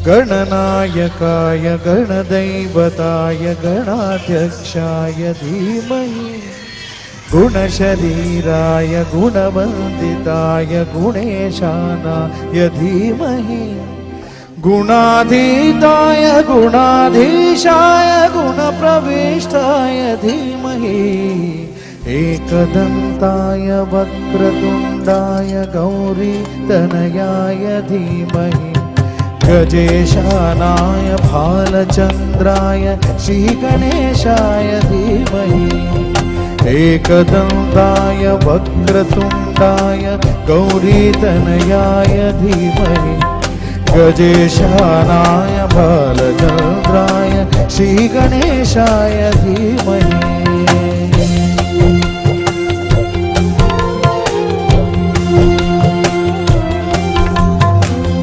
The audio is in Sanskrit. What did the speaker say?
गणनायकाय गणदैवताय गणाध्यक्षाय धीमहि गुणशरीराय गुणवन्दिताय गुणेशानाय धीमहि गुणाधीताय गुणाधीशाय गुणप्रविष्टाय धीमहि एकदन्ताय वक्रतुण्डाय गौरीतनयाय धीमहि गजेशानाय भालचन्द्राय श्रीगणेशाय धीमहि एकदन्ताय वक्रतुण्डाय गौरीतनयाय धीमहि गजेशानाय भालचन्द्राय श्रीगणेशाय धीमहि